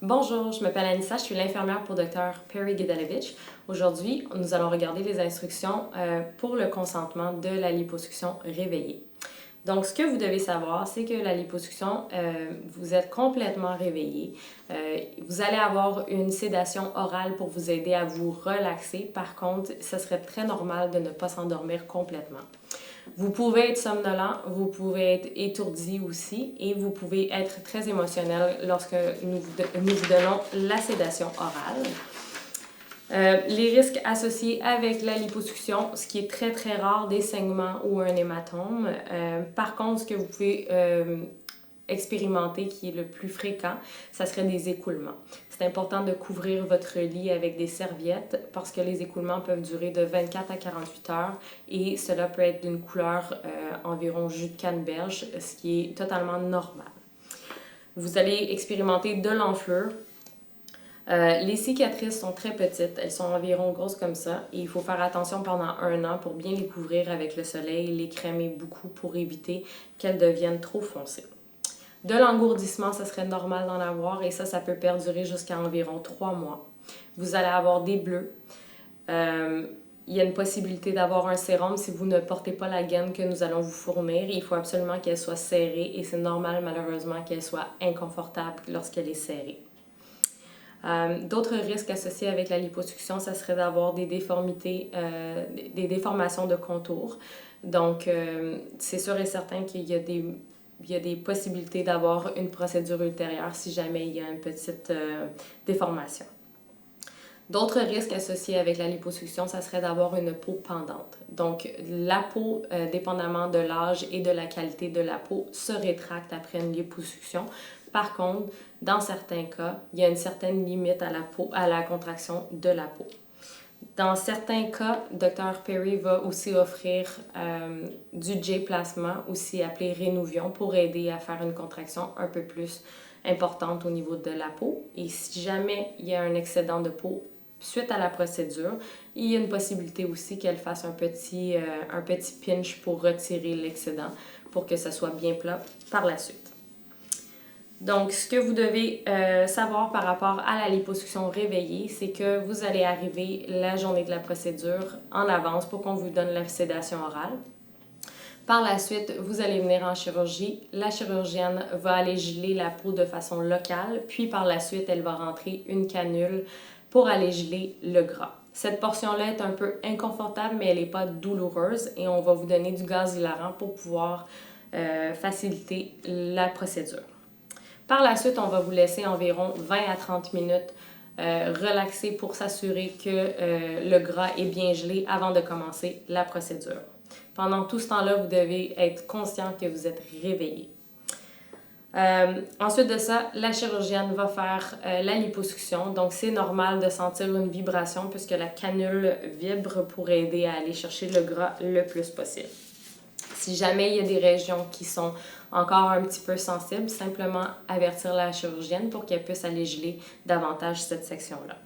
Bonjour, je m'appelle Anissa, je suis l'infirmière pour Dr. Perry Gidalevich. Aujourd'hui, nous allons regarder les instructions pour le consentement de la liposuction réveillée. Donc, ce que vous devez savoir, c'est que la liposuction, vous êtes complètement réveillé. Vous allez avoir une sédation orale pour vous aider à vous relaxer. Par contre, ce serait très normal de ne pas s'endormir complètement. Vous pouvez être somnolent, vous pouvez être étourdi aussi et vous pouvez être très émotionnel lorsque nous vous donnons la sédation orale. Les risques associés avec la liposuction, ce qui est très très rare, des saignements ou un hématome. Par contre, ce que vous pouvez expérimenter, qui est le plus fréquent, ça serait des écoulements. C'est important de couvrir votre lit avec des serviettes parce que les écoulements peuvent durer de 24 à 48 heures et cela peut être d'une couleur environ jus de canneberge, ce qui est totalement normal. Vous allez expérimenter de l'enflure. Les cicatrices sont très petites, elles sont environ grosses comme ça et il faut faire attention pendant 1 an pour bien les couvrir avec le soleil, les crémer beaucoup pour éviter qu'elles deviennent trop foncées. De l'engourdissement, ça serait normal d'en avoir et ça peut perdurer jusqu'à environ 3 mois. Vous allez avoir des bleus. Il y a une possibilité d'avoir un sérum si vous ne portez pas la gaine que nous allons vous fournir. Il faut absolument qu'elle soit serrée et c'est normal malheureusement qu'elle soit inconfortable lorsqu'elle est serrée. D'autres risques associés avec la liposuction, ça serait d'avoir des déformités, des déformations de contour. Donc, c'est sûr et certain qu'il y a des possibilités d'avoir une procédure ultérieure si jamais il y a une petite déformation. D'autres risques associés avec la liposuction, ça serait d'avoir une peau pendante. Donc, la peau, dépendamment de l'âge et de la qualité de la peau, se rétracte après une liposuction. Par contre, dans certains cas, il y a une certaine limite à la contraction de la peau. Dans certains cas, Dr. Perry va aussi offrir du J-plasma, aussi appelé Rénouvion, pour aider à faire une contraction un peu plus importante au niveau de la peau. Et si jamais il y a un excédent de peau suite à la procédure, il y a une possibilité aussi qu'elle fasse un petit pinch pour retirer l'excédent pour que ça soit bien plat par la suite. Donc, ce que vous devez savoir par rapport à la liposuction réveillée, c'est que vous allez arriver la journée de la procédure en avance pour qu'on vous donne la sédation orale. Par la suite, vous allez venir en chirurgie. La chirurgienne va aller geler la peau de façon locale, puis par la suite, elle va rentrer une canule pour aller geler le gras. Cette portion-là est un peu inconfortable, mais elle n'est pas douloureuse et on va vous donner du gaz hilarant pour pouvoir faciliter la procédure. Par la suite, on va vous laisser environ 20 à 30 minutes relaxer pour s'assurer que le gras est bien gelé avant de commencer la procédure. Pendant tout ce temps-là, vous devez être conscient que vous êtes réveillé. Ensuite de ça, la chirurgienne va faire la liposuction. Donc, c'est normal de sentir une vibration puisque la canule vibre pour aider à aller chercher le gras le plus possible. Si jamais il y a des régions qui sont encore un petit peu sensibles, simplement avertir la chirurgienne pour qu'elle puisse aller geler davantage cette section-là.